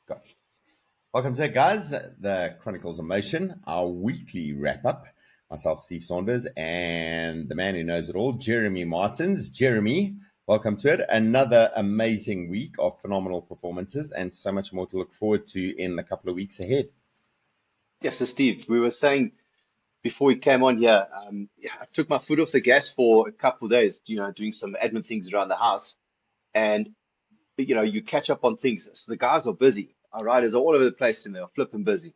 Go. Welcome to it, guys. The Chronicles of Motion, our weekly wrap-up. Myself, Steve Saunders, and the man who knows it all, Jeremy Martins. Jeremy, welcome to it. Another amazing week of phenomenal performances and so much more to look forward to in the couple of weeks ahead. Yes, so Steve, we were saying before we came on here, I took my foot off the gas for a couple of days, doing some admin things around the house. And, you catch up on things. So the guys are busy. Our riders are all over the place and they're flipping busy.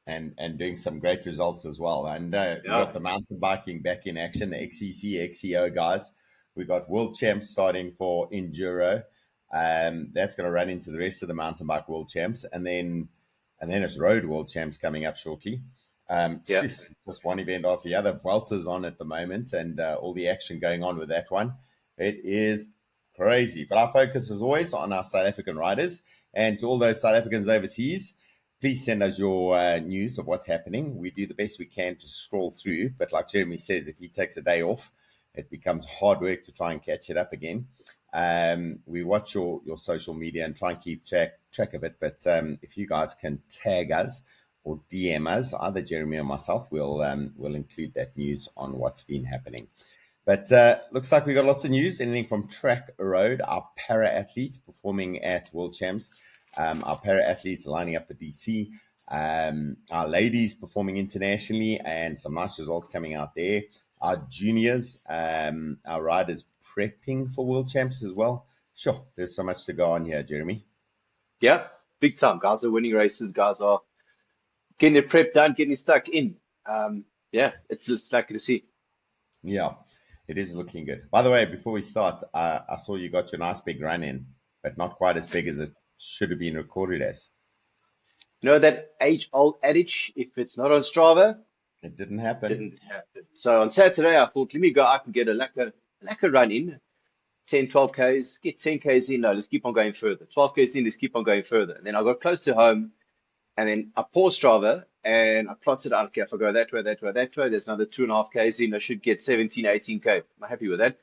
And doing some great results as well. And we've got the mountain biking back in action, the XCC, XCO guys. We got world champs starting for enduro. That's going to run into the rest of the mountain bike world champs, and then it's road world champs coming up shortly. Just one event after the other. Vuelta's on at the moment, and all the action going on with that one. It is crazy. But our focus is always on our South African riders, and to all those South Africans overseas, please send us your news of what's happening. We do the best we can to scroll through, but like Jeremy says, if he takes a day off, it becomes hard work to try and catch it up again. We watch your social media and try and keep track of it, but if you guys can tag us or DM us, either Jeremy or myself, we'll include that news on what's been happening. But looks like we got lots of news, anything from track road, our para-athletes performing at World Champs, our para-athletes lining up the DC, our ladies performing internationally, and some nice results coming out there. Our juniors, our riders prepping for World Champs as well. Sure, there's so much to go on here, Jeremy. Yeah, big time. Guys are winning races. Guys are getting their prep done, getting stuck in. It's just lucky to see. Yeah, it is looking good. By the way, before we start, I saw you got your nice big run in, but not quite as big as it should have been recorded as. You know that age-old adage, if it's not on Strava, it didn't happen. So on Saturday, I thought, let me go out and get a lekker run in, 10, 12 Ks, get 10 Ks in. No, let's keep on going further. 12 Ks in, let's keep on going further. And then I got close to home, and then I paused Strava, and I plotted out, okay, if I go that way, there's another 2.5 Ks in. I should get 17, 18 K. I'm happy with that.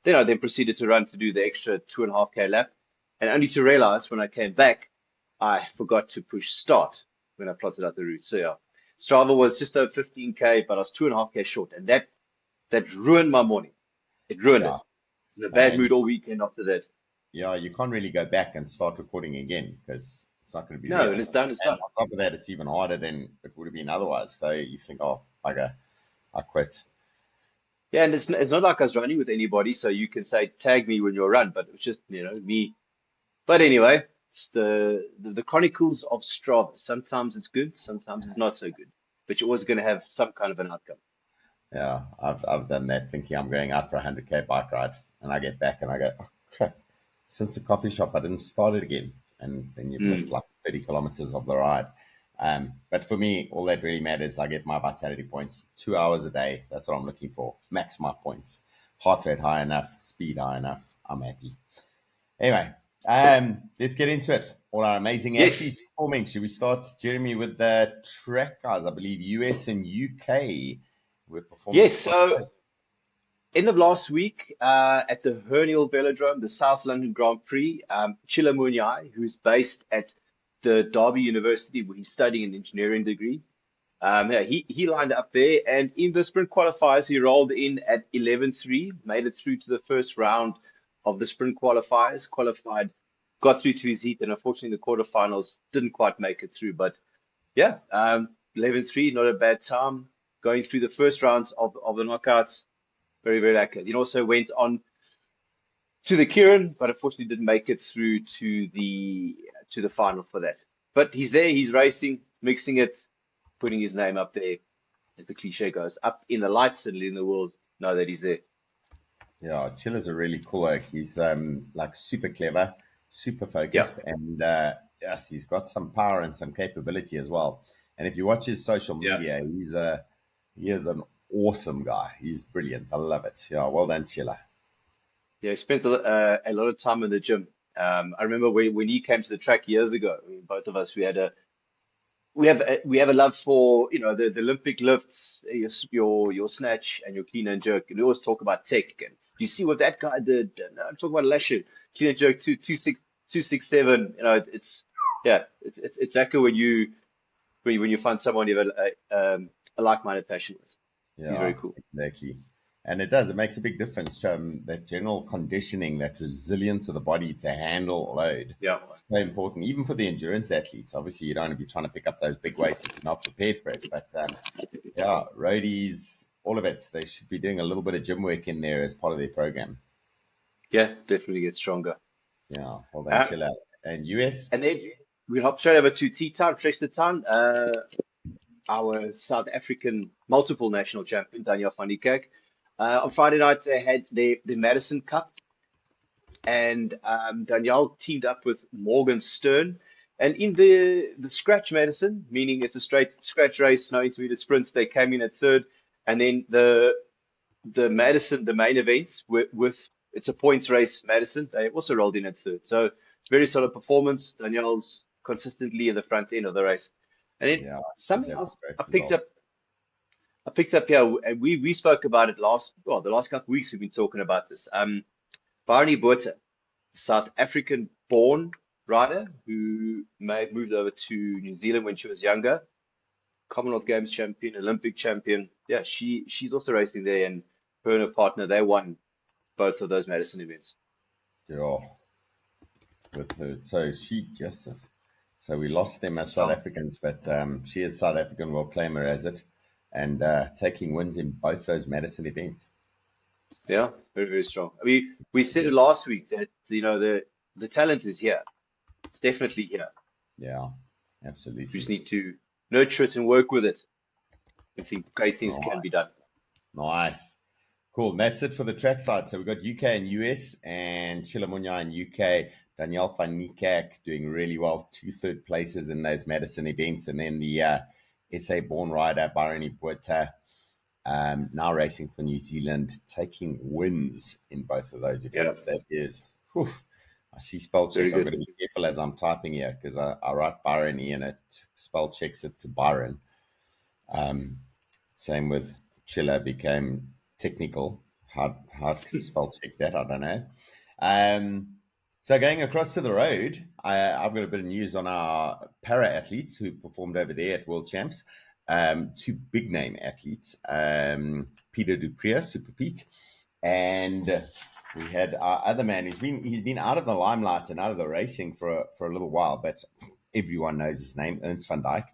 Then I proceeded to run to do the extra 2.5 K lap, and only to realize when I came back, I forgot to push start when I plotted out the route. So yeah, Strava was just over 15K, but I was 2.5 K short, and that ruined my morning. It ruined it. I was in a bad mood all weekend after that. Yeah, you can't really go back and start recording again because it's not going to be real. It's done. On top of that, it's even harder than it would have been otherwise. So you think, oh, I quit. Yeah, and it's not like I was running with anybody, so you can say tag me when you run, but it was just me. But anyway, it's the chronicles of Strava. Sometimes it's good, sometimes it's not so good, but you're always going to have some kind of an outcome. Yeah, I've done that thinking I'm going out for a 100K bike ride, and I get back and I go, oh, crap, since the coffee shop I didn't start it again, and then you missed like 30 kilometers of the ride. But for me, all that really matters, I get my vitality points, 2 hours a day. That's what I'm looking for. Max my points. Heart rate high enough, speed high enough. I'm happy. Anyway, let's get into it. All our amazing athletes performing. Should we start, Jeremy, with the track guys? I believe US and UK were performing. Yes, so end of last week at the Hern Velodrome, the South London Grand Prix, Tshila Munyai, who's based at the Derby University, where he's studying an engineering degree. He lined up there, and in the sprint qualifiers, he rolled in at 11.3, made it through to the first round of the sprint qualifiers, got through to his heat, and unfortunately the quarterfinals didn't quite make it through. But yeah, 11.3, not a bad time. Going through the first rounds of the knockouts, very, very accurate. He also went on to the Kieran, but unfortunately didn't make it through to the final for that. But he's there, he's racing, mixing it, putting his name up there, as the cliche goes, up in the lights, certainly in the world, know that he's there. Yeah, Tshila's a really cool oak. He's like super clever, super focused, and yes, he's got some power and some capability as well. And if you watch his social media, he is an awesome guy. He's brilliant. I love it. Yeah, well done, Tshila. Yeah, he spent a lot of time in the gym. I remember when he came to the track years ago. I mean, both of us, we have a love for the Olympic lifts, your snatch and your clean and jerk. And we always talk about tech. And you see what that guy did. And talk about last year, clean and jerk 267. It's Yeah, it's lekker when you find someone you have a like-minded passion with. He's Yeah, very cool. exactly. And it makes a big difference to that general conditioning, that resilience of the body to handle load. Yeah. It's so important, even for the endurance athletes. Obviously, you don't want to be trying to pick up those big weights if you're not prepared for it. But yeah, roadies, all of it, they should be doing a little bit of gym work in there as part of their program. Yeah, definitely get stronger. Yeah, well done, Tshila. And US? And then we hop straight over to T-Town, Town. Our South African multiple national champion, Danielle van Niekerk. On Friday night, they had the Madison Cup, and Danielle teamed up with Morgan Stern. And in the scratch Madison, meaning it's a straight scratch race, no intermediate sprints, they came in at third. And then the Madison, the main event with it's a points race, Madison, they also rolled in at third. So very solid performance. Danielle's consistently in the front end of the race. And then Yeah, something else I picked up here, and we spoke about it the last couple of weeks. We've been talking about this. Byrony Botha, South African born rider who moved over to New Zealand when she was younger. Commonwealth Games champion, Olympic champion. Yeah, she's also racing there, and her and her partner, they won both of those Madison events. Yeah, with her. So we lost them as South Africans, but she is South African. We'll claim her as it, and taking wins in both those Madison events. Yeah, very, very strong. I mean, we said it last week that the talent is here. It's definitely here. Yeah, absolutely. You just need to nurture it and work with it. I think great things can be done. Nice. Cool. And that's it for the track side. So we've got UK and US, and Tshila Munyai in UK, Danielle van Niekerk doing really well, 2 third places in those Madison events. And then the SA born rider, Byrony Botha, now racing for New Zealand, taking wins in both of those events. Yeah. That is, whew, I see spell check. I've got to be careful as I'm typing here because I write Byrony and it spell checks it to Byron. Same with Tshila, became technical. Hard to spell check that, I don't know. So going across to the road, I've got a bit of news on our para athletes who performed over there at World Champs. 2 big name athletes, Pieter Du Preez, Super Pete, and we had our other man he's been out of the limelight and out of the racing for a little while, but everyone knows his name, Ernst Van Dijk.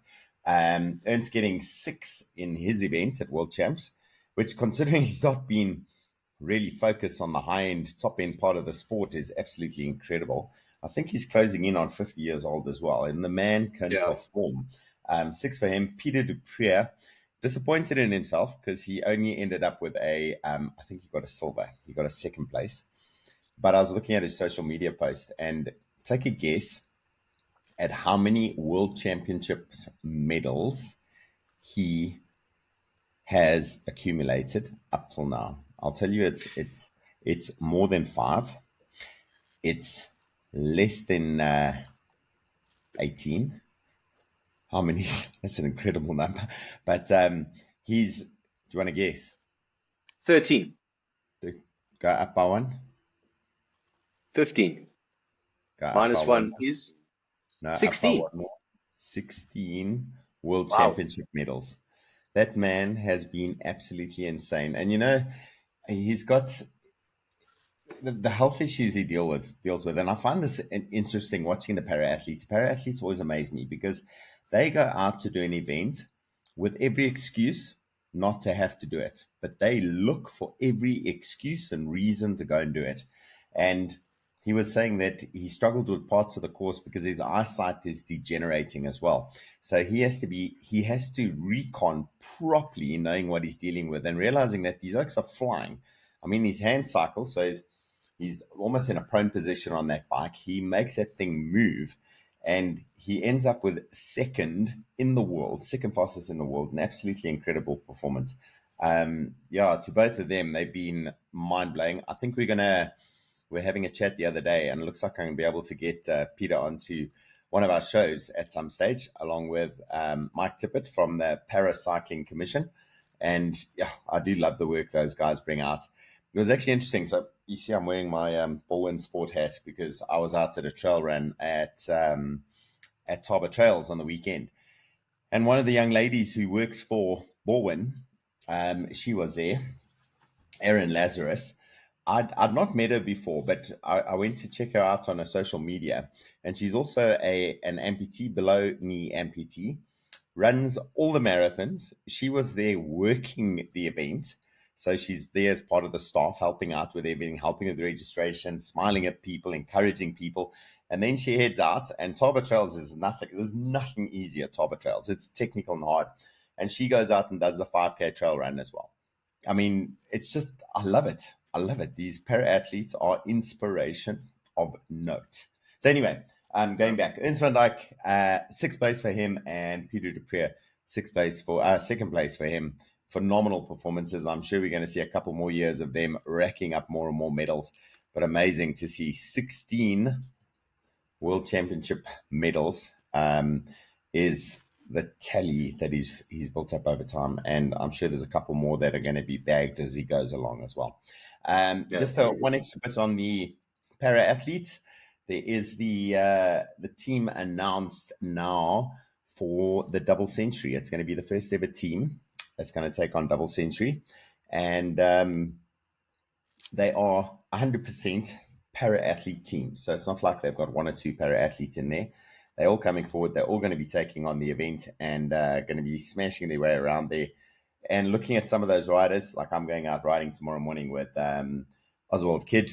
Ernst getting 6th in his event at World Champs, which, considering he's not been really focused on the high-end, top-end part of the sport, is absolutely incredible. I think he's closing in on 50 years old as well, and the man can perform. 6 for him. Pieter Du Preez, disappointed in himself because he only ended up with I think he got a silver. He got a 2nd place. But I was looking at his social media post, and take a guess at how many World Championships medals he has accumulated up till now. I'll tell you, it's more than 5. It's less than 18. How many? That's an incredible number. But do you want to guess? 13. Go up by 1. 15. Minus 1 is 16. 16 World Championship medals. That man has been absolutely insane. And, he's got the health issues he deals with. And I find this interesting watching the para-athletes. Para-athletes always amaze me because they go out to do an event with every excuse not to have to do it. But they look for every excuse and reason to go and do it. And he was saying that he struggled with parts of the course because his eyesight is degenerating as well. So he has to recon properly, knowing what he's dealing with and realizing that these oaks are flying. I mean, his hand cycle, so he's almost in a prone position on that bike. He makes that thing move, and he ends up with 2nd in the world, 2nd fastest in the world, an absolutely incredible performance. To both of them, they've been mind-blowing. I think we're having a chat the other day, and it looks like I'm going to be able to get Peter onto one of our shows at some stage, along with Mike Tippett from the Paracycling Commission. And I do love the work those guys bring out. It was actually interesting. So you see I'm wearing my Baldwin Sport hat because I was out at a trail run at at Taba Trails on the weekend. And one of the young ladies who works for Borwin, she was there, Erin Lazarus. I'd not met her before, but I went to check her out on her social media. And she's also an amputee, below knee amputee, runs all the marathons. She was there working the event. So she's there as part of the staff, helping out with everything, helping with registration, smiling at people, encouraging people. And then she heads out, and Taba Trails is nothing. There's nothing easy at Taba Trails. It's technical and hard. And she goes out and does the 5K trail run as well. I mean, it's just, I love it. I love it. These para-athletes are inspiration of note. So anyway, going back, Ernst Van Dijk, sixth place for him, and Pieter Du Preez, second place for him. Phenomenal performances. I'm sure we're going to see a couple more years of them racking up more and more medals. But amazing to see 16 World Championship medals is the tally that he's built up over time. And I'm sure there's a couple more that are going to be bagged as he goes along as well. Just one extra bit on the para-athletes. There is the team announced now for the double century. It's going to be the first ever team that's going to take on double century. And they are 100% para-athlete teams. So it's not like they've got one or two para-athletes in there. They're all coming forward. They're all going to be taking on the event and going to be smashing their way around there. And looking at some of those riders, like I'm going out riding tomorrow morning with Oswald Kidd.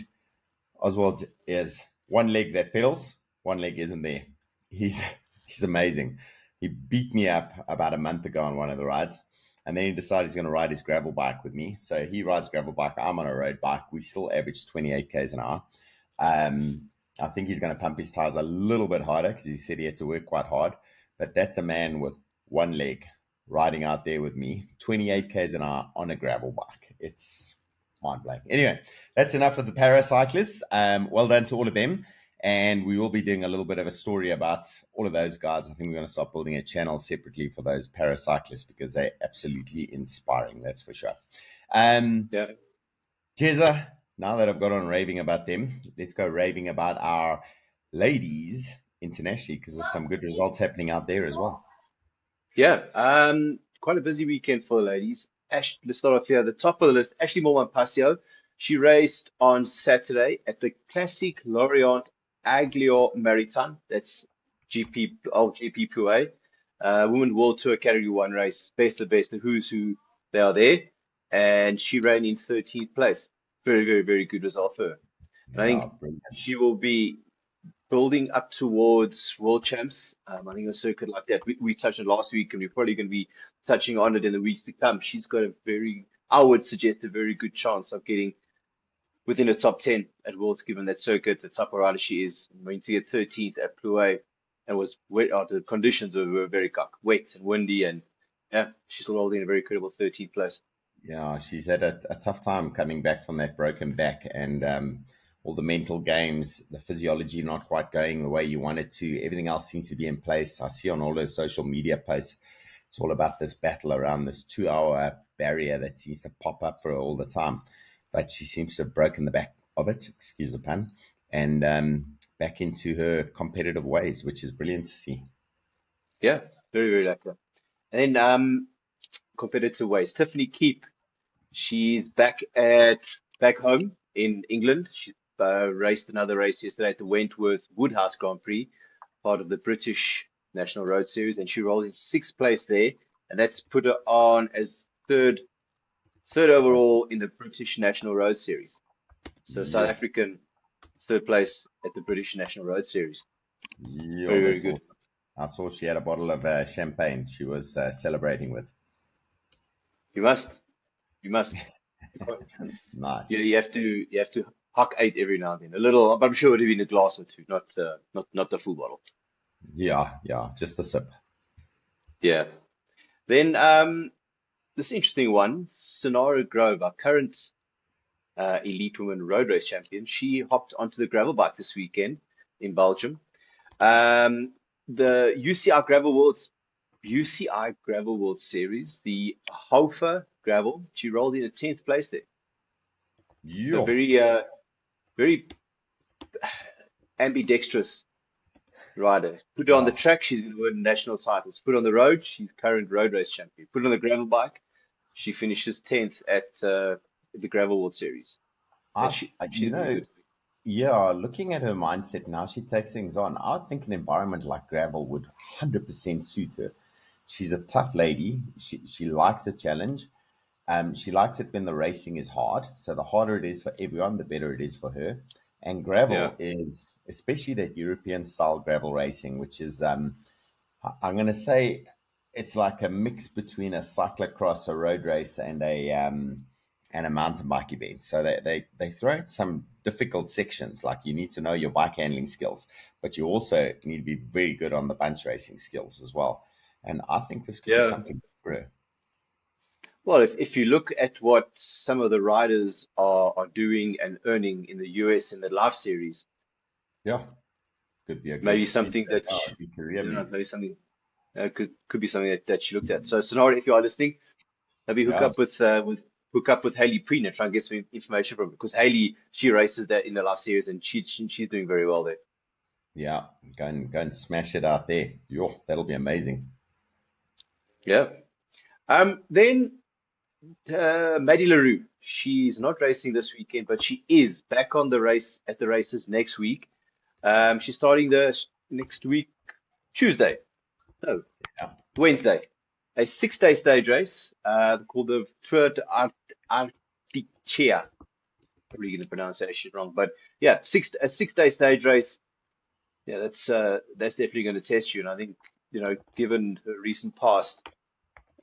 Oswald is one leg that pedals, one leg isn't there. He's amazing. He beat me up about a month ago on one of the rides. And then he decided he's going to ride his gravel bike with me. So he rides gravel bike. I'm on a road bike. We still average 28 Ks an hour. I think he's going to pump his tires a little bit harder because he said he had to work quite hard. But that's a man with one leg riding out there with me, 28 Ks an hour on a gravel bike. It's mind-blowing. Anyway, that's enough of the paracyclists. Well done to all of them. And we will be doing a little bit of a story about all of those guys. I think we're going to start building a channel separately for those paracyclists because they're absolutely inspiring, that's for sure. Jezza, now that I've got on raving about them, let's go raving about our ladies internationally because there's some good results happening out there as well. Yeah, quite a busy weekend for the ladies. Let's start off here at the top of the list. Ashleigh Moolman-Pasio. She raced on Saturday at the Classic Lorient Aglio Maritain. That's GP Pouet. Women World Tour Category 1 race. Best of best, the who's who, they are there. And she ran in 13th place. Very, very, very good result for her. And I think she will be building up towards world champs. I think a circuit like that, we touched on last week, and we're probably going to be touching on it in the weeks to come. She's got I would suggest a very good chance of getting within the top 10 at Worlds, given that circuit, the type of rider she is. Going to get 13th at Plouay, and was wet. The conditions were very wet and windy, and yeah, she's rolled in a very credible 13th place. Yeah, she's had a tough time coming back from that broken back, and all the mental games, the physiology not quite going the way you want it to. Everything else seems to be in place. I see on all those social media posts, it's all about this battle around this 2-hour barrier that seems to pop up for her all the time. But she seems to have broken the back of it, excuse the pun, and back into her competitive ways, which is brilliant to see. Yeah, very, very lucky. And then competitive ways. Tiffany Keep, she's back home in England. She raced another race yesterday at the Wentworth Woodhouse Grand Prix, part of the British National Road Series, and she rolled in 6th place there, and that's put her on as third overall in the British National Road Series. So South African 3rd place at the British National Road Series. Yeah, very, very good. Awesome. I saw she had a bottle of champagne she was celebrating with. You must. Nice. Yeah, you have to huck 8 every now and then. A little, but I'm sure it would have been a glass or two, not the full bottle. Yeah, just a sip. Yeah. Then this interesting one, Sonara Grove, our current elite women road race champion, she hopped onto the gravel bike this weekend in Belgium. The UCI Gravel World Series, the Hofer Gravel, she rolled in 10th place there. So very ambidextrous rider. Put her on the track, she's going to win national titles. Put her on the road, she's current road race champion. Put her on the gravel bike, she finishes 10th at the Gravel World Series. She's really good. Yeah, looking at her mindset now, she takes things on. I think an environment like gravel would 100% suit her. She's a tough lady. She likes a challenge. She likes it when the racing is hard. So the harder it is for everyone, the better it is for her. And Yeah. gravel is, especially that European style gravel racing, which is, I'm going to say, it's like a mix between a cyclocross, a road race, and a mountain bike event. So they throw in some difficult sections, like you need to know your bike handling skills, but you also need to be very good on the bunch racing skills as well. And I think this could be Yeah. something for her. Well, if you look at what some of the riders are doing and earning in the US in the Life Series, Yeah, could be a maybe good something future that career move. maybe something could be something that she looked at. So Sonora, if you are listening, maybe Yeah, hook up with Haley Preen and try and get some information from her, because Haley, she races that in the Life Series and she's doing very well there. yeah, go and smash it out there. Yo, that'll be amazing. Yeah. Then Maddie Le Roux, she's not racing this weekend, but she is back on the races next week. She's starting next week, Tuesday. No, Yeah, Wednesday. A 6-day stage race, called the Tour de Artichea. Probably getting the pronunciation wrong, but yeah, a 6-day stage race. Yeah, that's definitely going to test you. And I think, given her recent past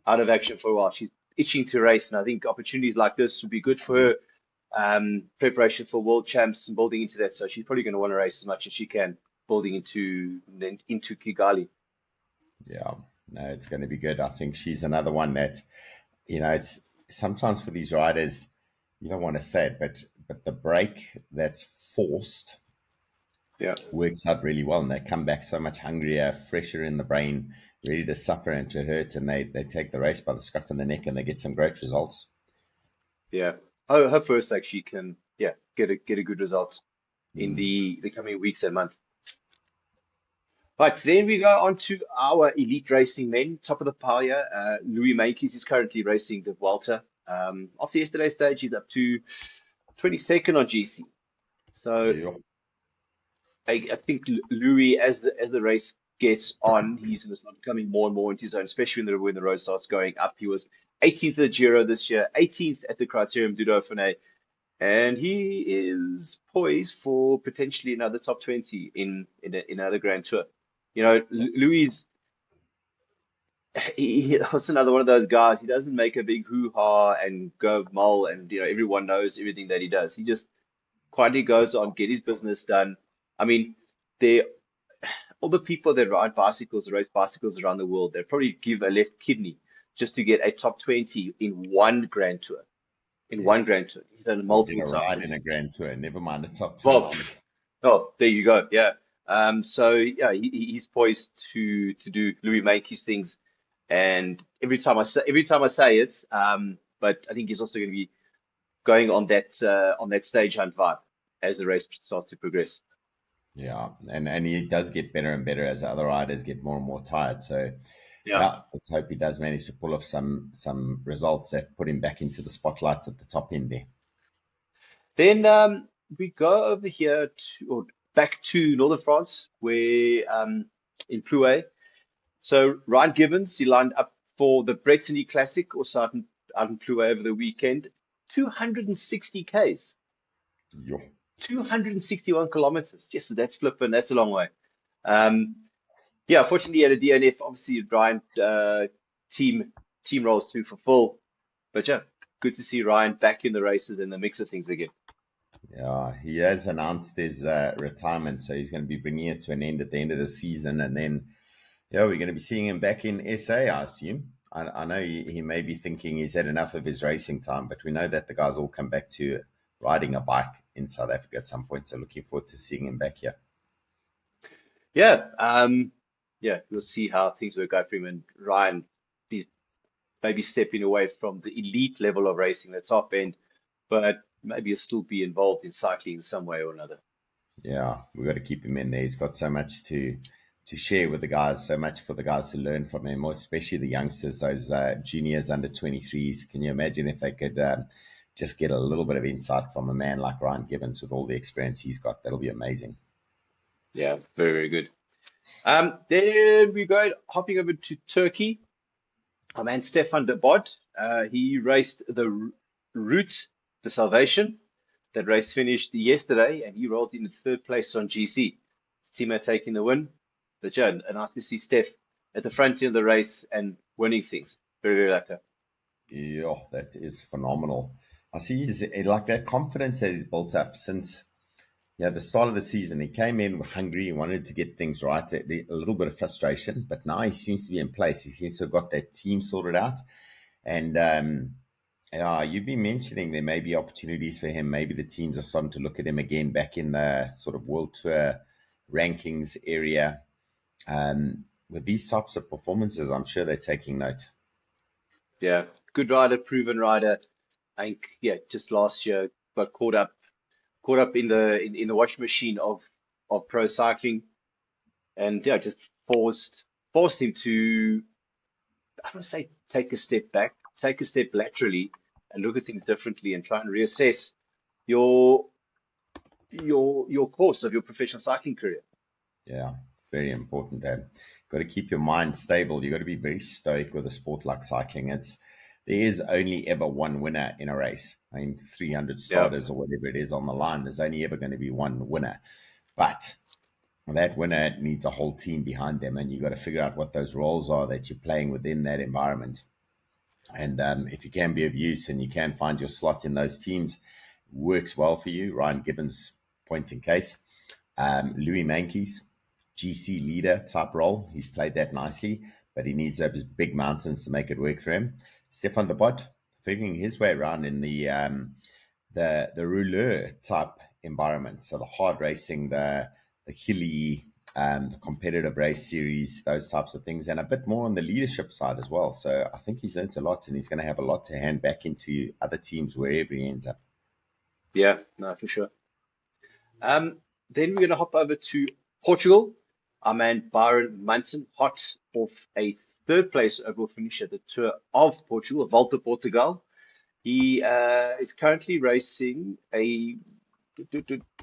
out of action for a while, she's itching to race. And I think opportunities like this would be good for her. Preparation for world champs and building into that. So she's probably going to want to race as much as she can, building into Kigali. yeah. No, it's going to be good. I think she's another one that, it's sometimes for these riders, you don't want to say it, but the break that's forced Yeah. works out really well, and they come back so much hungrier, fresher in the brain, ready to suffer and to hurt, and they take the race by the scruff of the neck, and they get some great results. Yeah. Her first like she can, get a good result in Mm. the coming weeks and months. Right, then we go on to our elite racing men, top of the pile here. Louis Meintjes is currently racing the Vuelta. After yesterday's stage, he's up to 22nd on GC. So Yeah. I think Louis, as the race gets on, he's going to start coming more and more into his own, especially when the road starts going up. He was 18th at the Giro this year, 18th at the Criterium du Dauphiné, and he is poised for potentially another top 20 in another Grand Tour. Louis, he was another one of those guys. He doesn't make a big hoo-ha and go mull, and everyone knows everything that he does. He just quietly goes on, get his business done. I mean, there all the people that ride bicycles, race bicycles around the world, they probably give a left kidney just to get a top 20 in one Grand Tour. In one Yes. Grand Tour, he's done it Or get multiple a times. ride in a Grand Tour, never mind a top Well, 20. oh, there you go. Yeah. So yeah, he's poised to do Louis Meintjes things, and every time I say it, but I think he's also going to be going on that stage hunt vibe as the race starts to progress. Yeah, and he does get better and better as the other riders get more and more tired. So, Yeah. yeah, let's hope he does manage to pull off some results that put him back into the spotlight at the top end there. Then we go over here or back to Northern France, where in Plouay. So Ryan Gibbons, he lined up for the Brittany Classic, also out in Plouay over the weekend. 260 Ks, Yo. 261 kilometers. Yes, that's flipping. That's a long way. Um, yeah, fortunately, he had a DNF. Obviously, Ryan team roles to fulfill. But yeah, good to see Ryan back in the races and the mix of things again. Yeah, he has announced his retirement, so he's going to be bringing it to an end at the end of the season, and then yeah, we're going to be seeing him back in SA, I assume. I know he may be thinking he's had enough of his racing time, but we know that the guys all come back to riding a bike in South Africa at some point. So looking forward to seeing him back here. Yeah, we'll see how things work out for him and Ryan be maybe stepping away from the elite level of racing, the top end, but maybe he'll still be involved in cycling in some way or another. Yeah, we've got to keep him in there. He's got so much to share with the guys, so much for the guys to learn from him, especially the youngsters, those juniors under 23s. Can you imagine if they could just get a little bit of insight from a man like Ryan Gibbons with all the experience he's got? That'll be amazing. Yeah, very, very good. Then we go hopping over to Turkey. Our man Stefan de Bod, he raced the Route to Salvation. That race finished yesterday, and he rolled in third place on GC. His teammate taking the win. But yeah, nice to see Steph at the front end of the race and winning things. Very, very lucky. Yeah, that is phenomenal. I see he's like that confidence that he's built up since the start of the season. He came in hungry, he wanted to get things right, a little bit of frustration, but now he seems to be in place. He seems to have got that team sorted out. And you've been mentioning there may be opportunities for him. Maybe the teams are starting to look at him again back in the sort of World Tour rankings area. With these types of performances, I'm sure they're taking note. Yeah, good rider, proven rider. I think, yeah, just last year got caught up in the washing machine of pro cycling, and yeah, just forced him to, I don't say take a step back, take a step laterally, and look at things differently, and try and reassess your course of your professional cycling career. Yeah, very important. Got to keep your mind stable. You've got to be very stoic with a sport like cycling. There is only ever one winner in a race. I mean, 300 starters or whatever it is on the line. There's only ever going to be one winner. But that winner needs a whole team behind them, and you've got to figure out what those roles are that you're playing within that environment. And if you can be of use and you can find your slot in those teams, works well for you. Ryan Gibbons, point in case. Louis Mankey's GC leader type role. He's played that nicely, but he needs those big mountains to make it work for him. Stefan de Bod figuring his way around in the rouleur type environment. So the hard racing, the hilly, the competitive race series, those types of things, and a bit more on the leadership side as well. So I think he's learned a lot, and he's going to have a lot to hand back into other teams wherever he ends up. Yeah, no, for sure. Then we're going to hop over to Portugal. Our man Byron Munson, hot off a third place overall finish at the Tour of Portugal, Volta Portugal. He is currently racing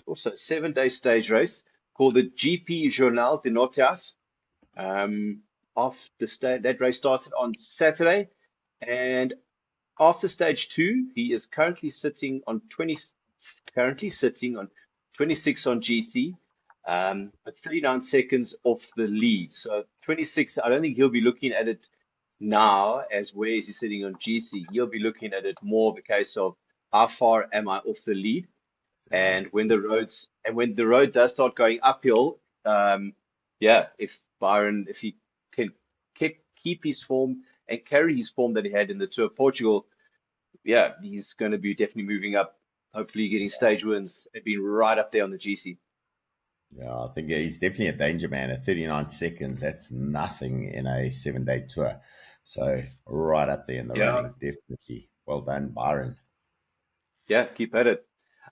also a 7-day stage race called the GP Jornal de Notias. That race started on Saturday, and after stage 2, he is currently sitting on 26 on GC, but 39 seconds off the lead. So 26, I don't think he'll be looking at it now as where is he sitting on GC. He'll be looking at it more of a case of how far am I off the lead? And when the road does start going uphill, if he can keep his form and carry his form that he had in the Tour of Portugal, yeah, he's going to be definitely moving up, hopefully getting stage wins and being right up there on the GC. Yeah, I think he's definitely a danger man. At 39 seconds, that's nothing in a 7-day tour. So right up there in the running, definitely. Well done, Byron. Yeah, keep at it.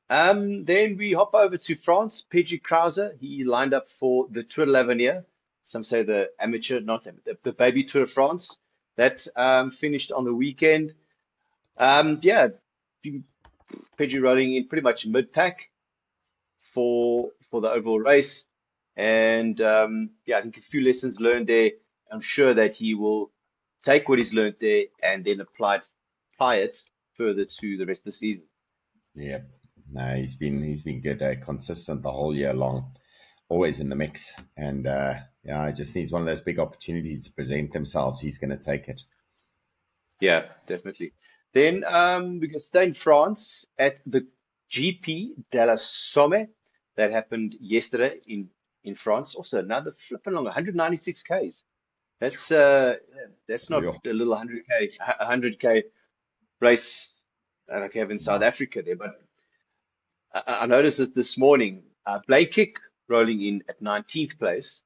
Then we hop over to France. PG Krauser, he lined up for the Tour de l'Avenir. Some say the amateur, not the baby Tour of France. That finished on the weekend. PG rolling in pretty much mid-pack for the overall race. And I think a few lessons learned there. I'm sure that he will take what he's learned there and then apply it further to the rest of the season. Yeah, no, he's been good, consistent the whole year long, always in the mix. And it just needs one of those big opportunities to present themselves. He's going to take it. Yeah, definitely. Then we can stay in France at the GP de la Somme. That happened yesterday in France. Also, another flipping long 196 Ks. That's not a little 100K race like I have in South Africa there. But I noticed this morning. Blake rolling in at 19th place,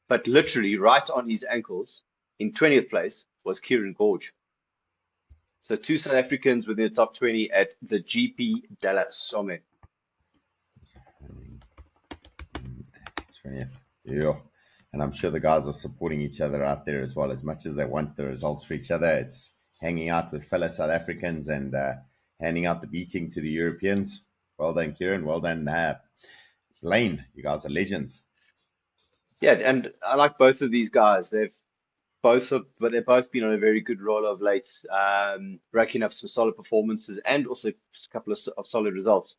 but literally right on his ankles in 20th place was Kieran Gorge. So 2 South Africans within the top 20 at the GP de la Somme. 20th. Yeah. And I'm sure the guys are supporting each other out there as well. As much as they want the results for each other, it's hanging out with fellow South Africans and handing out the beating to the Europeans. Well done, Kieran. Well done, Blaine. You guys are legends. Yeah, and I like both of these guys. But they've both been on a very good roll of late, racking up some solid performances and also a couple of solid results.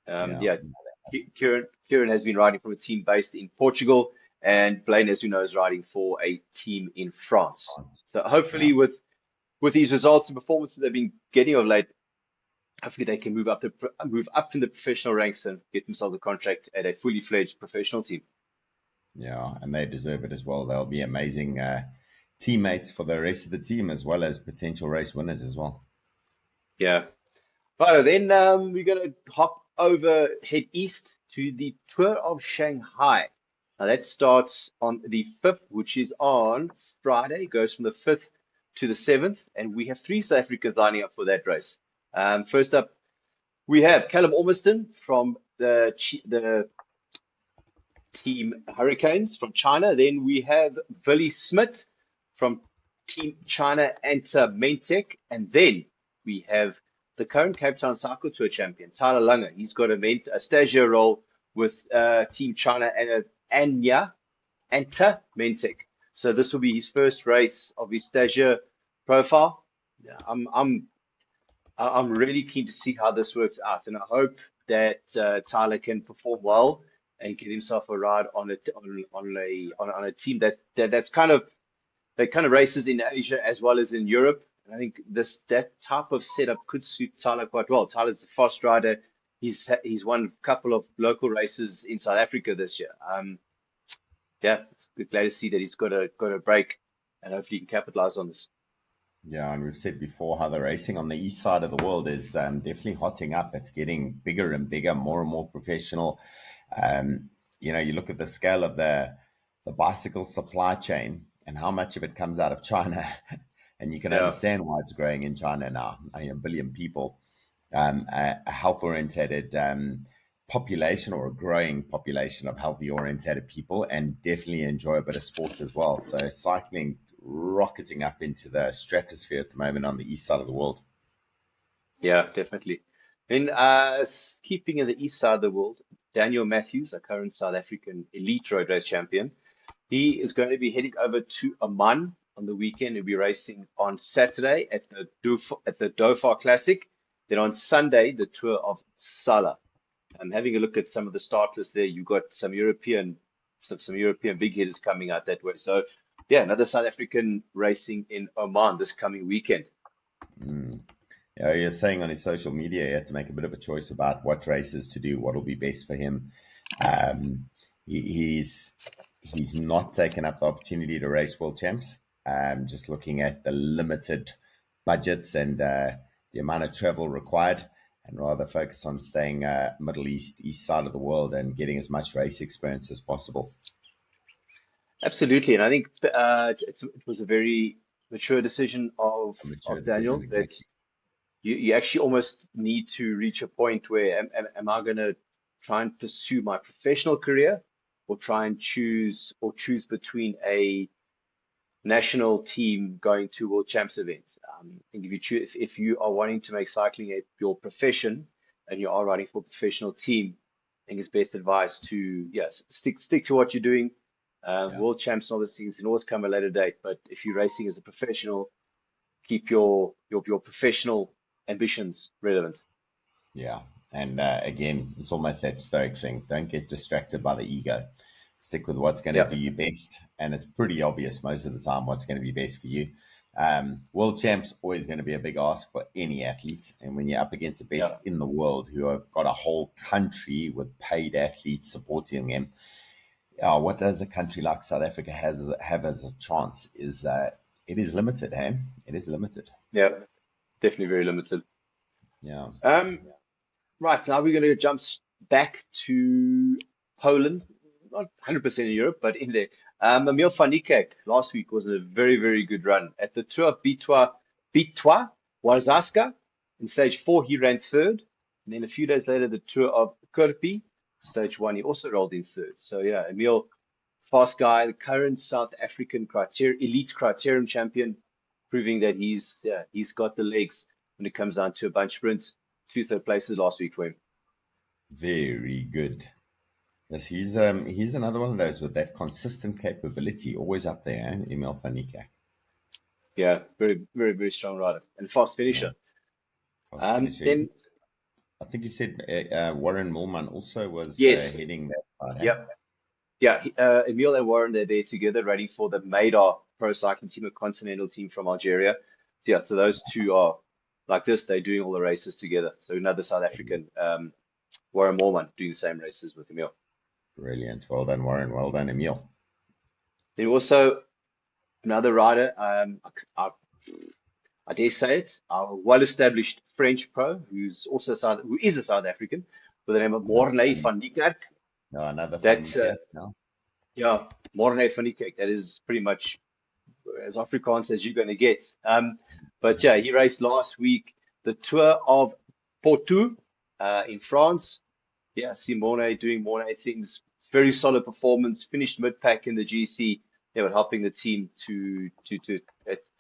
Yeah. Yeah, Kieran has been riding for a team based in Portugal, and Blaine, as you know, is riding for a team in France. So hopefully, Yeah. with these results and performances they've been getting of late, hopefully they can move up in the professional ranks and get themselves a contract at a fully fledged professional team. Yeah, and they deserve it as well. They'll be amazing teammates for the rest of the team as well as potential race winners as well. Yeah. Right, then we're going to head east to the Tour of Shanghai. Now that starts on the 5th, which is on Friday. It goes from the 5th to the 7th, and we have 3 South Africans lining up for that race. First up, we have Callum Ormiston from the Team Hurricanes from China. Then we have Willie Smith from Team China Anta Mentec. And then we have the current Cape Town Cycle Tour champion, Tyler Lange. He's got a stagiaire role with Team China and Anta Mentec. So this will be his first race of his stagiaire profile. Yeah, I'm really keen to see how this works out, and I hope that Tyler can perform well and get himself a ride on a team that's kind of races in Asia as well as in Europe. And I think that type of setup could suit Tyler quite well. Tyler's a fast rider. He's won a couple of local races in South Africa this year. Yeah, it's glad to see that he's got a break, and hopefully he can capitalize on this. Yeah, and we've said before how the racing on the east side of the world is definitely hotting up. It's getting bigger and bigger, more and more professional. You look at the scale of the bicycle supply chain and how much of it comes out of China, and you can understand why it's growing in China now. I mean, 1 billion people, a health-oriented population or a growing population of healthy-oriented people, and definitely enjoy a bit of sport as well. So cycling rocketing up into the stratosphere at the moment on the east side of the world. Yeah, definitely. In keeping in the east side of the world, Daniel Matthews, a current South African elite road race champion, he is going to be heading over to Oman on the weekend. He'll be racing on Saturday at the Dhofar Classic. Then on Sunday, the Tour of Tshila. I'm having a look at some of the start lists there. You've got some European big hitters coming out that way. So yeah, another South African racing in Oman this coming weekend. Yeah, you're saying on his social media he had to make a bit of a choice about what races to do, what will be best for him. He's not taken up the opportunity to race world champs. Just looking at the limited budgets and the amount of travel required, and rather focus on staying Middle East side of the world and getting as much race experience as possible. Absolutely, and I think it was a very mature decision of Daniel that you actually almost need to reach a point where am I going to try and pursue my professional career or try and choose between a national team going to World Champs events. I think if you are wanting to make cycling your profession and you are riding for a professional team, I think it's best advised to stick to what you're doing. World Champs and all these things can always come at a later date, but if you're racing as a professional, keep your professional ambitions relevant. Yeah, and again, it's almost that stoic thing. Don't get distracted by the ego. Stick with what's going to do you best, and it's pretty obvious most of the time what's going to be best for you. World champs always going to be a big ask for any athlete, and when you're up against the best in the world who have got a whole country with paid athletes supporting them, what does a country like South Africa have as a chance is it is limited, hey? It is limited. Yeah, definitely very limited. Yeah. Right, now we're going to jump back to Poland. Not 100% in Europe, but in there. Emil van Niekerk last week was a very, very good run. At the Tour of Bitwa Warzaska, in stage 4, he ran third. And then a few days later, the Tour of Kurpi, stage 1, he also rolled in third. So yeah, Emil Fast guy, the current South African elite criterium champion, proving that he's got the legs when it comes down to a bunch sprints. 2 third places last week for him. Very good. Yes, he's another one of those with that consistent capability, always up there, Emil Van Dijk. Yeah, very, very, very strong rider and fast finisher. Yeah. Fast finisher. Then I think you said Warren Moolman also was heading that side. Yep. Yeah, Emil and Warren, they're there together, ready for the Maida Pro Cycling Team, a continental team from Algeria. So, yeah, so those two are like this. They're doing all the races together. So another South African, Warren Moolman, doing the same races with Emil. Brilliant. Well done, Warren. Well done, Emil. Then also another rider, I dare say it, our well-established French pro, who is a South African, with the name of Mornay van Niekerk. No, another Van Niekerk. No. Yeah, Mornay van Niekerk. That is pretty much as Afrikaans as you're going to get. But yeah, he raced last week the Tour of Poitou in France. Yeah, see Mornay doing Mornay things. It's very solid performance. Finished mid-pack in the GC. They were helping the team to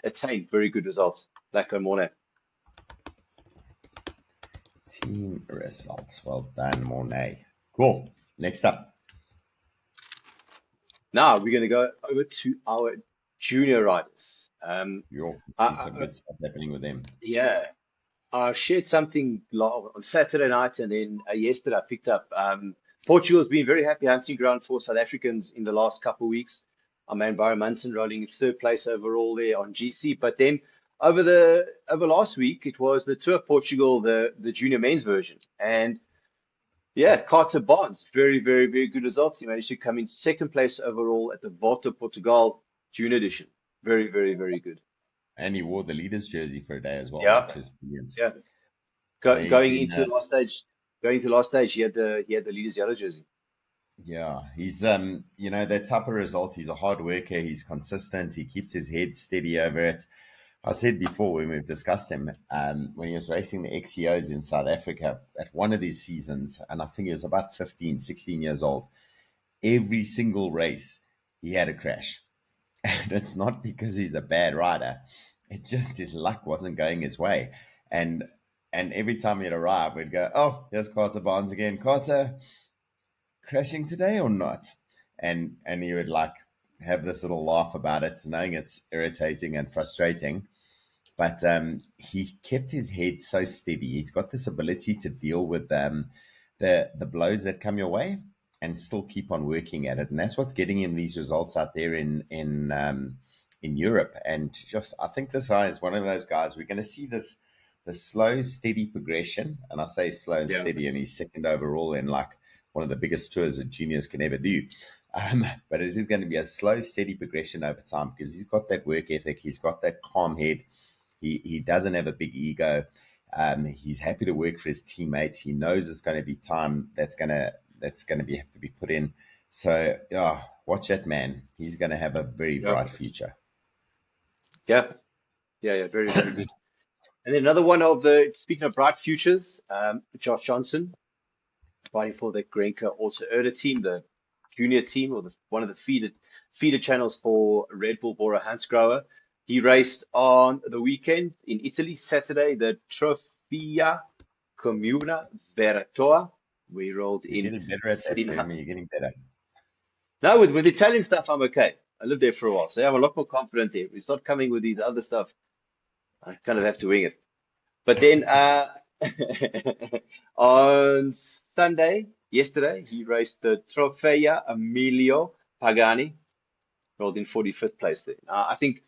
attain very good results. Black on Mornay. Team results. Well done, Mornay. Cool. Next up. Now we're going to go over to our junior riders. Some good stuff happening with them. Yeah. I shared something on Saturday night, and then yesterday I picked up. Portugal's been very happy hunting ground for South Africans in the last couple of weeks. Our man Byron Munson rolling in 3rd place overall there on GC. But then over last week, it was the Tour of Portugal, the junior men's version. And yeah, Carter Barnes, very, very, very good results. He managed to come in 2nd place overall at the Volta Portugal Junior Edition. Very, very, very good. And he wore the leader's jersey for a day as well, which is brilliant. Yeah. Going into the last stage, he had the leader's yellow jersey. Yeah, he's that type of result. He's a hard worker. He's consistent. He keeps his head steady over it. I said before when we've discussed him, when he was racing the XCOs in South Africa at one of these seasons, and I think he was about 15, 16 years old, every single race he had a crash. And it's not because he's a bad rider. It just his luck wasn't going his way. And every time he'd arrive, we'd go, oh, here's Carter Barnes again. Carter, crashing today or not? And he would have this little laugh about it, knowing it's irritating and frustrating. But he kept his head so steady. He's got this ability to deal with the blows that come your way and still keep on working at it. And that's what's getting him these results out there in Europe. And just, I think this guy is one of those guys. We're going to see the slow, steady progression. And I say slow and steady, and he's 2nd overall in one of the biggest tours that juniors can ever do. But it is going to be a slow, steady progression over time because he's got that work ethic. He's got that calm head. He doesn't have a big ego. He's happy to work for his teammates. He knows it's going to be time that's going to have to be put in. So, watch that man. He's going to have a very bright future. Yeah, very, very good. And then another one speaking of bright futures, Josh Johnson, fighting for the Grenke also Erda team, the junior team, or one of the feeder channels for Red Bull Bora Hansgrohe. He raced on the weekend in Italy, Saturday, the Trofia Comuna Veratoa. We rolled in. You're getting better at that, You're getting better. No, with Italian stuff, I'm okay. I lived there for a while, so I'm a lot more confident there. It's not coming with these other stuff. I kind of have to wing it. But then on Sunday, yesterday, he raced the Trofea Emilio Pagani, rolled in 45th place there. I think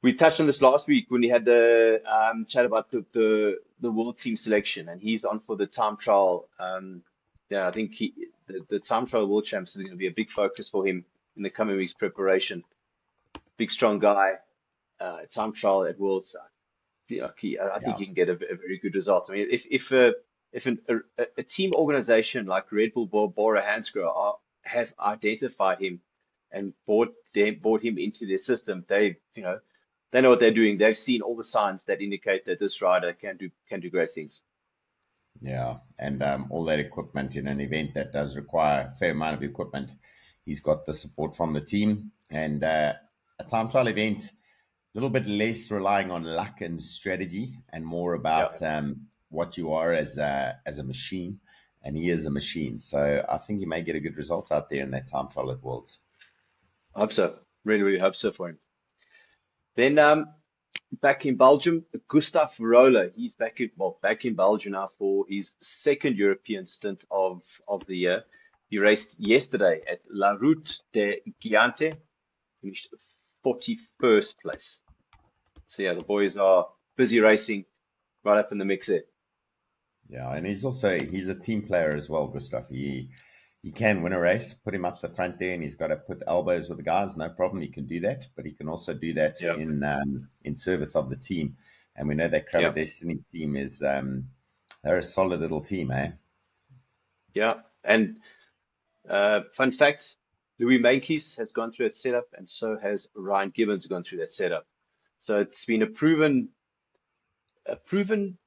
we touched on this last week when we had the chat about the world team selection, and he's on for the time trial. I think the time trial world champs is going to be a big focus for him in the coming weeks' preparation. Big, strong guy, time trial at Worlds. I think he can get a very good result. I mean, if a team organization like Red Bull Bora Hansgrohe have identified him and brought him into their system, they know what they're doing. They've seen all the signs that indicate that this rider can do great things. Yeah, and all that equipment in an event that does require a fair amount of equipment He's got the support from the team, and a time trial event, a little bit less relying on luck and strategy, and more about what you are as a machine. And he is a machine, so I think he may get a good result out there in that time trial at Worlds. I hope so. Really, really hope so for him. Then back in Belgium, Gustav Roller. He's back in Belgium now for his second European stint of the year. He raced yesterday at La Route de Giante, finished 41st place. So yeah, the boys are busy racing, right up in the mix there. Yeah, and he's a team player as well, Gustav. He can win a race, put him up the front there, and he's got to put elbows with the guys. No problem, he can do that. But he can also do that in service of the team. And we know that Crowd Destiny team is they're a solid little team, eh? Yeah, and fun fact: Louis Meintjes has gone through that setup, and so has Ryan Gibbons gone through that setup. So it's been a proven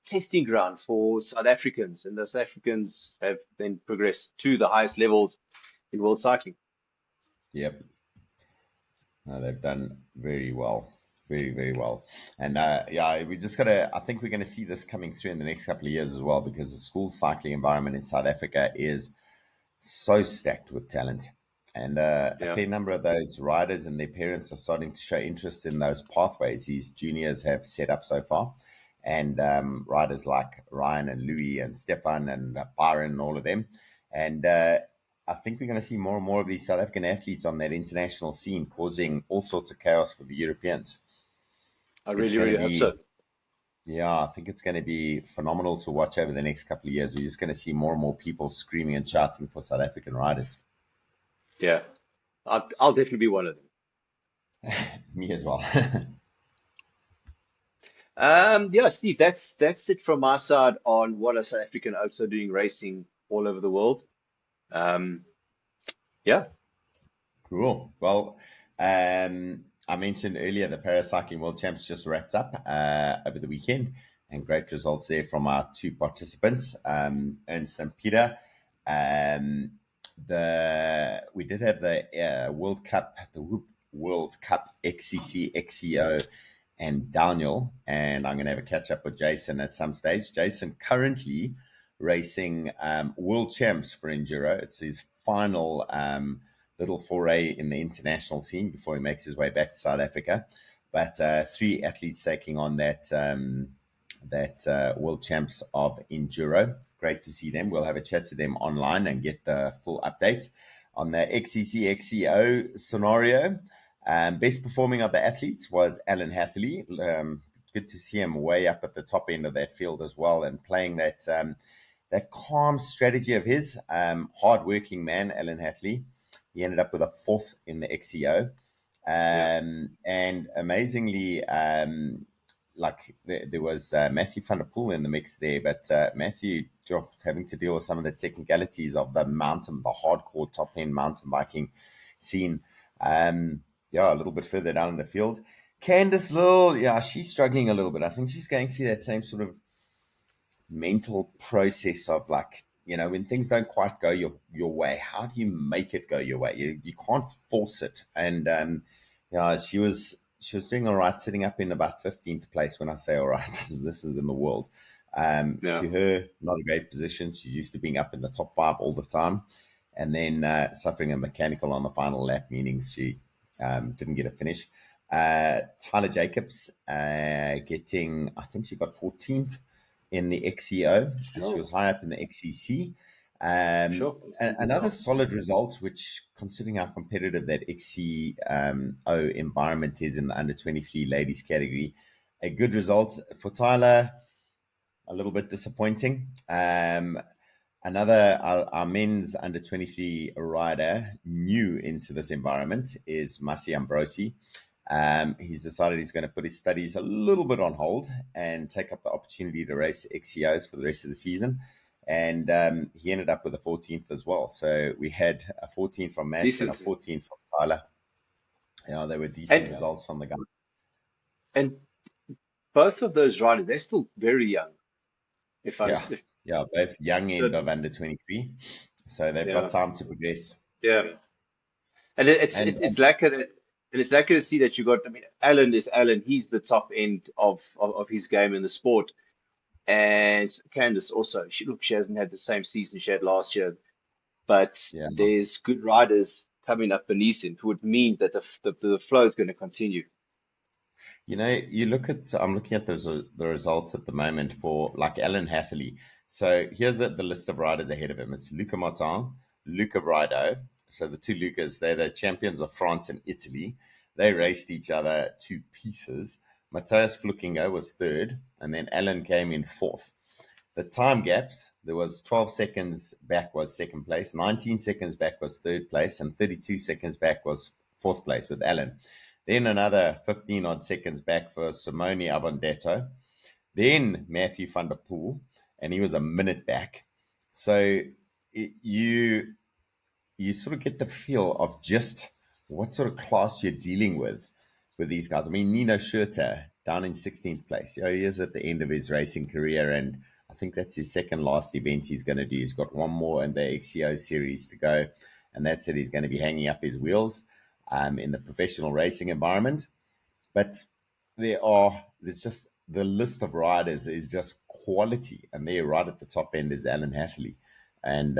testing ground for South Africans, and the South Africans have then progressed to the highest levels in world cycling. Yep. No, they've done very well. Very, very well. And we just I think we're going to see this coming through in the next couple of years as well, because the school cycling environment in South Africa is so stacked with talent. And a fair number of those riders and their parents are starting to show interest in those pathways these juniors have set up so far. And riders like Ryan and Louis and Stefan and Byron and all of them. And I think we're going to see more and more of these South African athletes on that international scene, causing all sorts of chaos for the Europeans. I really hope so. Yeah, I think it's going to be phenomenal to watch over the next couple of years. We're just going to see more and more people screaming and shouting for South African riders. Yeah, I'll definitely be one of them. Me as well. Steve, that's it from my side on what are South African also doing racing all over the world. Cool. Well, I mentioned earlier the Paracycling World Champs just wrapped up over the weekend, and great results there from our two participants, Ernst and Peter. We did have the World Cup, the World Cup XCC, XCO, and Danielle, and I'm going to have a catch up with Jason at some stage. Jason currently racing World Champs for Enduro. It's his final little foray in the international scene before he makes his way back to South Africa. But three athletes taking on that World Champs of Enduro. Great to see them. We'll have a chat to them online and get the full update on the XCC XCO scenario. Best performing of the athletes was Alan Hathley. Good to see him way up at the top end of that field as well, and playing that calm strategy of his. Hard-working man, Alan Hathley. He ended up with a fourth in the XCO. And amazingly, there was Matthew van der Poel in the mix there, but Matthew having to deal with some of the technicalities of the hardcore top-end mountain biking scene. A little bit further down in the field. Candice Lill, she's struggling a little bit. I think she's going through that same sort of mental process of when things don't quite go your way, how do you make it go your way? You can't force it. And she was doing all right, sitting up in about 15th place. When I say all right, this is in the world. To her, not a great position. She's used to being up in the top 5 all the time, and then suffering a mechanical on the final lap, meaning she didn't get a finish. Tyler Jacobs getting, I think she got 14th in the XCO, and she was high up in the XCC. Another solid result, which, considering how competitive that XCO environment is in the under 23 ladies category, a good result for Tyler. A little bit disappointing. Another, our men's under 23 rider new into this environment is Masi Ambrosi. He's decided he's going to put his studies a little bit on hold and take up the opportunity to race XCOs for the rest of the season. And he ended up with a 14th as well. So we had a 14th from Masi and a 14th from Tyler. They were decent results from the guys. And both of those riders, they're still very young. Both young end of under 23. So they've got time to progress. Yeah. And it's And, it's it's lekker that, and it's lekker to see that you got. I mean, Alan is Alan. He's the top end of his game in the sport. And Candice also. She hasn't had the same season she had last year, but yeah. there's good riders coming up beneath him, which means that the flow is going to continue. You look at, I'm looking at the results at the moment for like Alan Hatherley. So here's the list of riders ahead of him. It's Luca Martin, Luca Brido. So the two Lucas, they're the champions of France and Italy. They raced each other to pieces. Matthias Flukinger was third, and then Alan came in fourth. The time gaps, there was 12 seconds back was second place, 19 seconds back was third place, and 32 seconds back was fourth place with Alan. Then another 15 odd seconds back for Simone Avondetto. Then Matthew van der Poel, and he was a minute back. So you sort of get the feel of just what sort of class you're dealing with these guys. I mean, Nino Schurter down in 16th place. He is at the end of his racing career, and I think that's his second last event he's going to do. He's got one more in the XCO series to go, and that's it. He's going to be hanging up his wheels in the professional racing environment. But there's just the list of riders is just quality, and there right at the top end is Alan Hatherley. And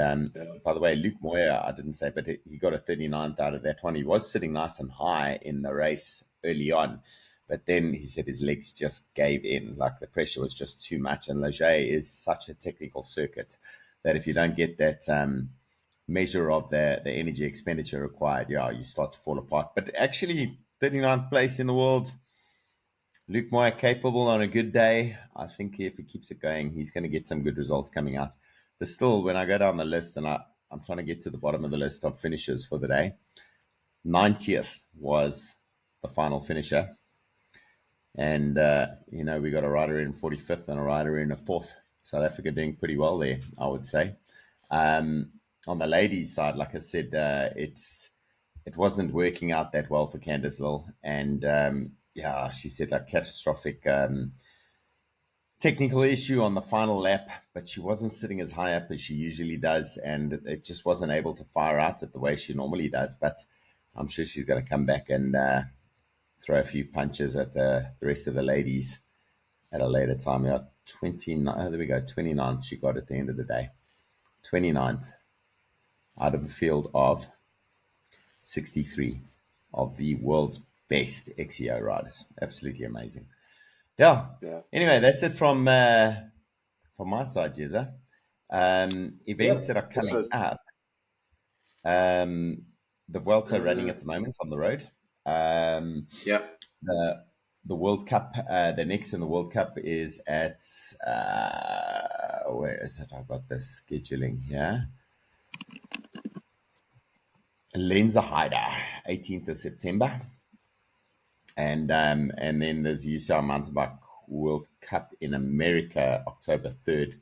by the way, Luke Moyer, I didn't say, but he got a 39th out of that one. He was sitting nice and high in the race early on, but then he said his legs just gave in. Like the pressure was just too much. And Leger is such a technical circuit that if you don't get that measure of the energy expenditure required, you start to fall apart. But actually, 39th place in the world, Luke Moyer capable on a good day. I think if he keeps it going, he's going to get some good results coming out. There's still, when I go down the list, and I'm trying to get to the bottom of the list of finishers for the day, 90th was the final finisher. And, we got a rider in 45th and a rider in a 4th. South Africa doing pretty well there, I would say. On the ladies' side, like I said, it wasn't working out that well for Candice Lill. And, she said a catastrophic technical issue on the final lap, but she wasn't sitting as high up as she usually does, and it just wasn't able to fire out it the way she normally does. But I'm sure she's going to come back and throw a few punches at the rest of the ladies at a later time. Yeah, 29. There we go. 29th she got at the end of the day. 29th out of a field of 63 of the world's best XCO riders. Absolutely amazing. Yeah. Anyway, that's it from my side, Jezza. Events that are coming up. The Vuelta running at the moment on the road. The World Cup, the next in the World Cup is at where is it? I've got the scheduling here. Lenzerheide, 18th of September. And then there's UCI Mountain Bike World Cup in America, October 3rd.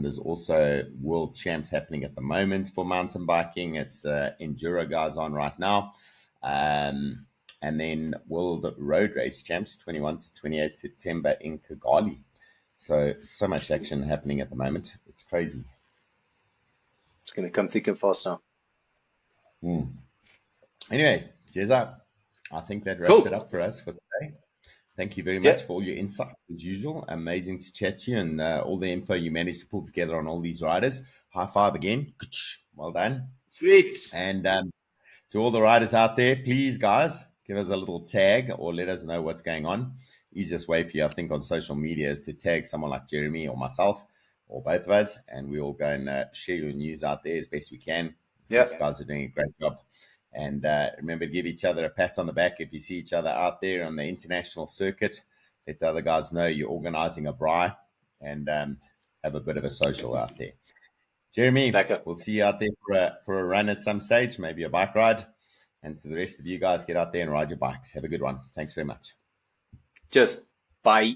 There's also World Champs happening at the moment for mountain biking. It's Enduro guys on right now. And then World Road Race Champs, 21 to 28 September in Kigali. So much action happening at the moment. It's crazy. It's going to come thick and fast now. Anyway, Jezza, I think that wraps it up for us for today. Thank you very much for all your insights, as usual. Amazing to chat to you, and all the info you managed to pull together on all these riders. High five again. Well done. Sweet. And to all the riders out there, please, guys, give us a little tag or let us know what's going on. Easiest way for you, I think, on social media is to tag someone like Jeremy or myself or both of us, and we all go and share your news out there as best we can. You guys are doing a great job. And remember to give each other a pat on the back if you see each other out there on the international circuit. Let the other guys know you're organizing a braai and have a bit of a social out there. Jeremy, we'll see you out there for a run at some stage, maybe a bike ride. And to the rest of you guys, get out there and ride your bikes. Have a good one. Thanks very much. Cheers. Bye.